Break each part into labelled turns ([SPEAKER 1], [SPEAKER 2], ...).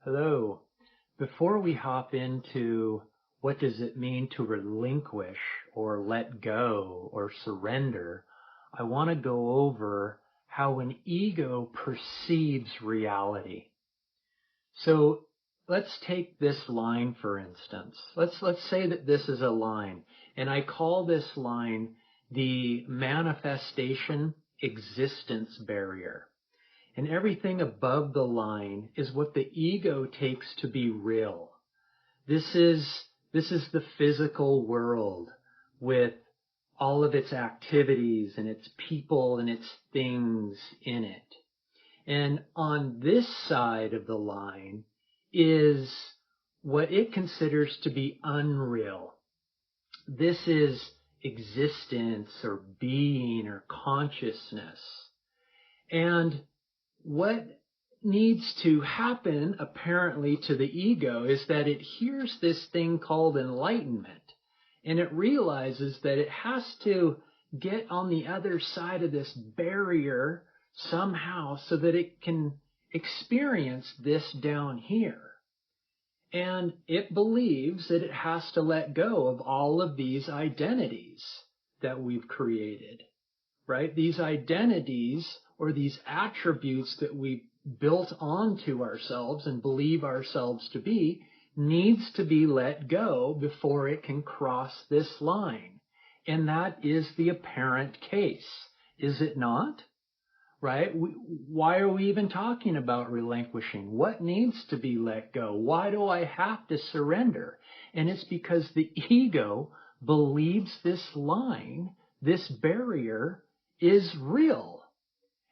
[SPEAKER 1] Hello. Before we hop into what does it mean to relinquish or let go or surrender, I want to go over how an ego perceives reality. So let's take this line for instance. Let's say that this is a line, and I call this line the manifestation existence barrier. And everything above the line is what the ego takes to be real. This is the physical world with all of its activities and its people and its things in it. And on this side of the line is what it considers to be unreal. This is existence or being or consciousness. And what needs to happen, apparently, to the ego is that it hears this thing called enlightenment, and it realizes that it has to get on the other side of this barrier somehow so that it can experience this down here. And it believes that it has to let go of all of these identities that we've created, right? These identities or these attributes that we built onto ourselves and believe ourselves to be needs to be let go before it can cross this line. And that is the apparent case, is it not? Right? Why are we even talking about relinquishing? What needs to be let go? Why do I have to surrender? And it's because the ego believes this line, this barrier, is real.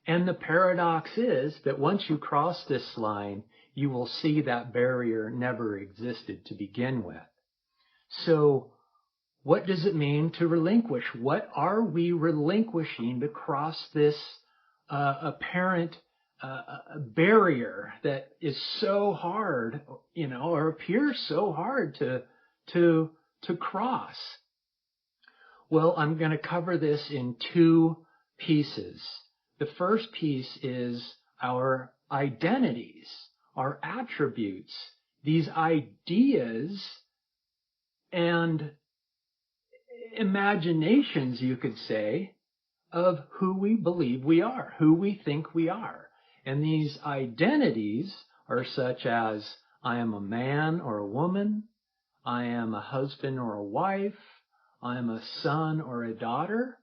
[SPEAKER 1] And the paradox is that once you cross this line, you will see that barrier never existed to begin with. So what does it mean to relinquish? What are we relinquishing to cross this apparent barrier that is so hard, or appears so hard to cross? Well, I'm going to cover this in two pieces. The first piece is our identities, our attributes, these ideas and imaginations, you could say, of who we believe we are, who we think we are. And these identities are such as I am a man or a woman, I am a husband or a wife, I am a son or a daughter.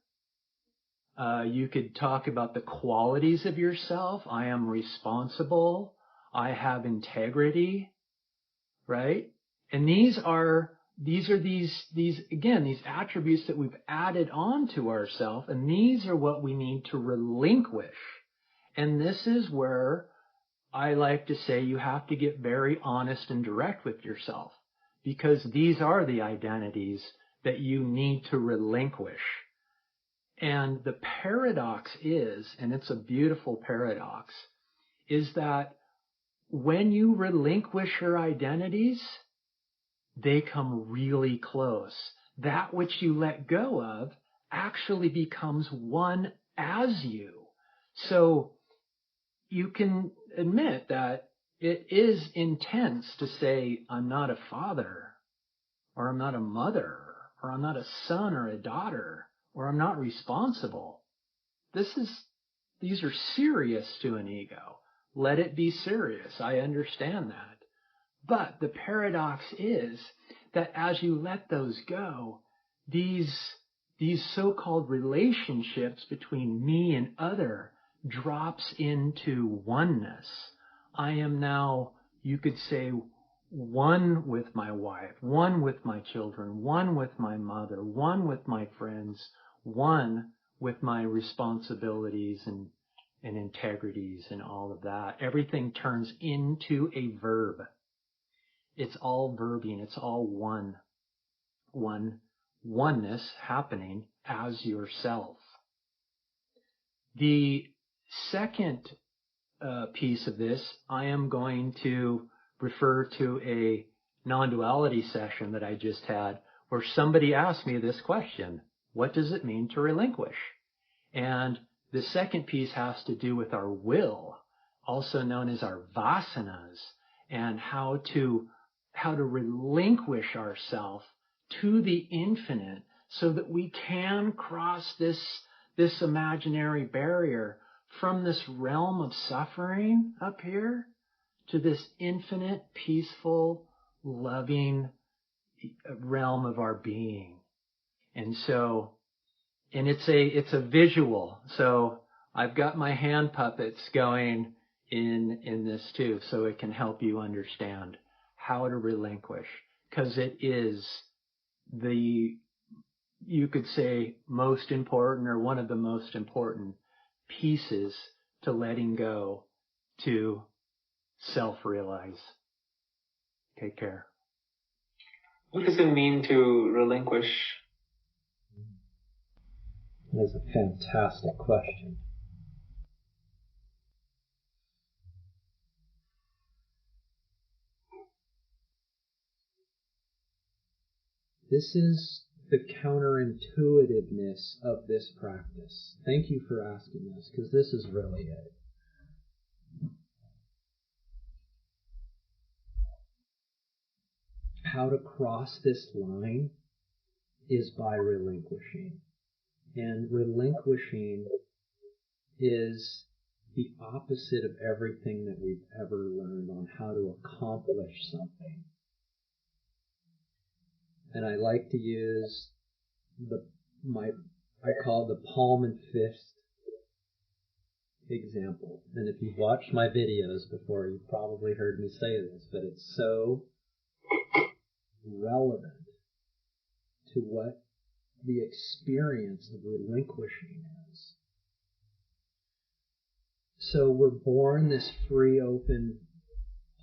[SPEAKER 1] You could talk about the qualities of yourself. I am responsible. I have integrity, right? And these attributes that we've added on to ourselves, and these are what we need to relinquish. And this is where I like to say you have to get very honest and direct with yourself, because these are the identities that you need to relinquish. And the paradox is, and it's a beautiful paradox, is that when you relinquish your identities, they come really close. That which you let go of actually becomes one as you. So you can admit that it is intense to say, I'm not a father, or I'm not a mother, or I'm not a son or a daughter, or I'm not responsible. These are serious to an ego. Let it be serious. I understand that. But the paradox is that as you let those go, these so-called relationships between me and other drops into oneness. I am now, you could say, one with my wife, one with my children, one with my mother, one with my friends, one with my responsibilities and integrities and all of that. Everything turns into a verb. It's all verbing. It's all oneness happening as yourself. The second piece of this, I am going to refer to a non-duality session that I just had where somebody asked me this question: what does it mean to relinquish? And the second piece has to do with our will, also known as our vasanas. and how to relinquish ourselves to the infinite so that we can cross this imaginary barrier from this realm of suffering up here to this infinite, peaceful, loving realm of our being. And it's a visual. So I've got my hand puppets going in this too, so it can help you understand how to relinquish, because it is you could say, most important, or one of the most important pieces to letting go to self-realize. Take care.
[SPEAKER 2] What does it mean to relinquish?
[SPEAKER 1] That is a fantastic question. This is the counterintuitiveness of this practice. Thank you for asking this, because this is really it. How to cross this line is by relinquishing. And relinquishing is the opposite of everything that we've ever learned on how to accomplish something. And I like to use I call it the palm and fist example. And if you've watched my videos before, you've probably heard me say this, but it's so relevant to what the experience of relinquishing is. So we're born this free, open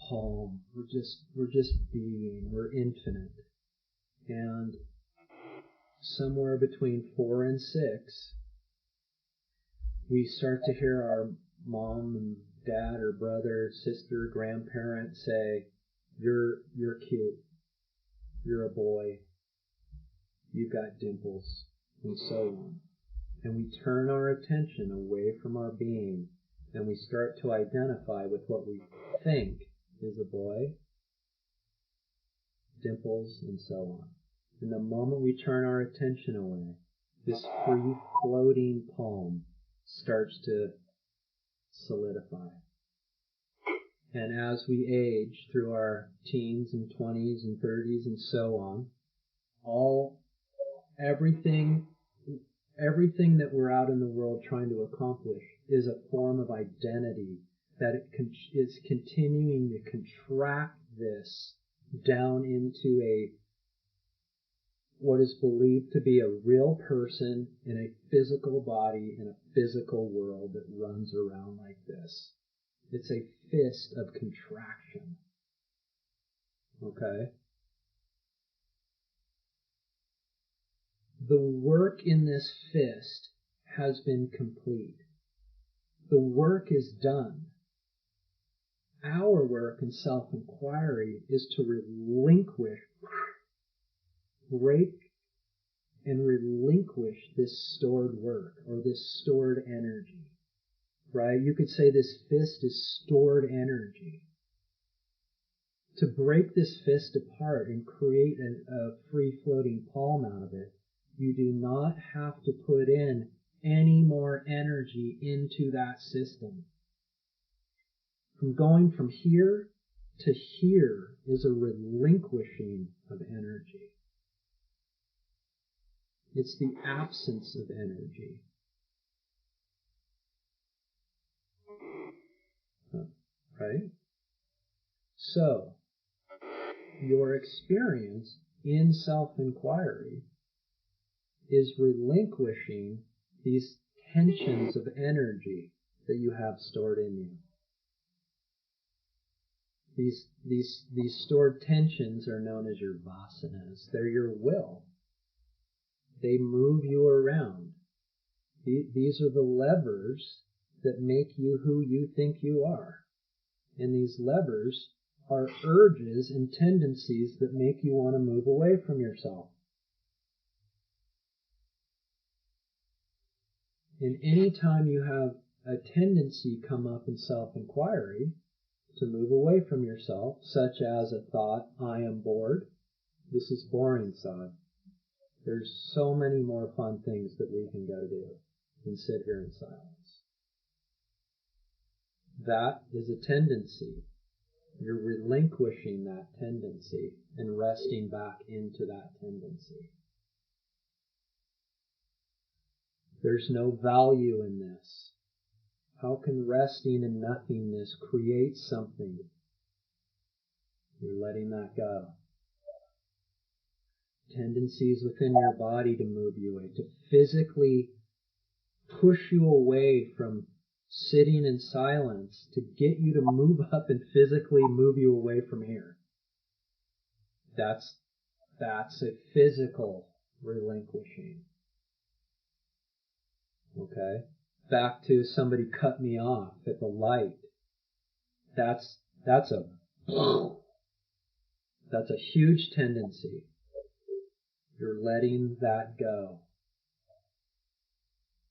[SPEAKER 1] palm. We're just being. We're infinite. And somewhere between 4 and 6, we start to hear our mom and dad or brother, sister, grandparent say, "You're cute. You're a boy. You've got dimples," and so on. And we turn our attention away from our being, and we start to identify with what we think is a boy, dimples, and so on. And the moment we turn our attention away, this free floating palm starts to solidify. And as we age through our teens and 20s and 30s and so on, everything that we're out in the world trying to accomplish is a form of identity that is continuing to contract this down into what is believed to be a real person in a physical body in a physical world that runs around like this. It's a fist of contraction. Okay? The work in this fist has been complete. The work is done. Our work in self-inquiry is to break and relinquish this stored work or this stored energy. Right? You could say this fist is stored energy. To break this fist apart and create a free-floating palm out of it, you do not have to put in any more energy into that system. From going from here to here is a relinquishing of energy. It's the absence of energy. Right? So, your experience in self-inquiry is relinquishing these tensions of energy that you have stored in you. These stored tensions are known as your vasanas. They're your will. They move you around. These are the levers that make you who you think you are. And these levers are urges and tendencies that make you want to move away from yourself. And any time you have a tendency come up in self-inquiry, to move away from yourself, such as a thought, I am bored. This is boring, son. There's so many more fun things that we can go do than sit here in silence. That is a tendency. You're relinquishing that tendency and resting back into that tendency. There's no value in this. How can resting in nothingness create something? You're letting that go. Tendencies within your body to move you away, to physically push you away from sitting in silence, to get you to move up and physically move you away from here. That's a physical relinquishing. Okay? Back to somebody cut me off at the light. That's a huge tendency. You're letting that go.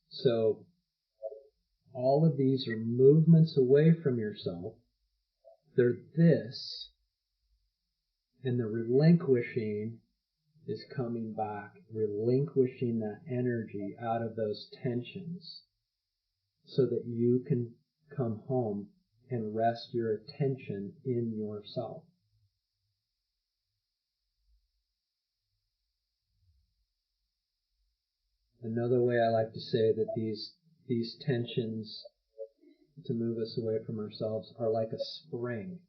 [SPEAKER 1] So all of these are movements away from yourself. They're this, and the relinquishing is coming back, relinquishing that energy out of those tensions so that you can come home and rest your attention in yourself. Another way I like to say that these tensions to move us away from ourselves are like a spring.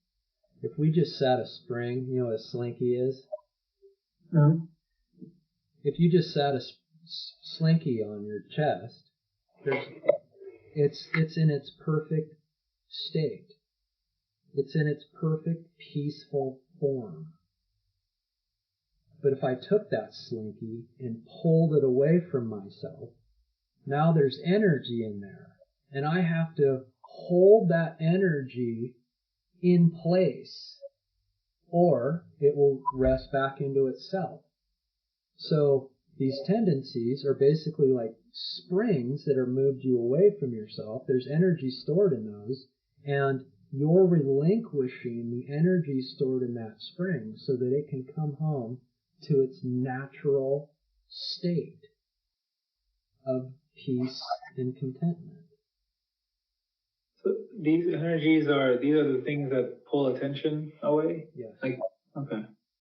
[SPEAKER 1] If we just sat a spring, you know what a slinky is?
[SPEAKER 2] No.
[SPEAKER 1] If you just sat a slinky on your chest, it's in its perfect state. It's in its perfect peaceful form. But if I took that slinky and pulled it away from myself, now there's energy in there. And I have to hold that energy in place, or it will rest back into itself. So these tendencies are basically like springs that are moved you away from yourself. There's energy stored in those, and you're relinquishing the energy stored in that spring so that it can come home to its natural state of peace and contentment.
[SPEAKER 2] So these energies these are the things that pull attention away?
[SPEAKER 1] Yes.
[SPEAKER 2] Okay.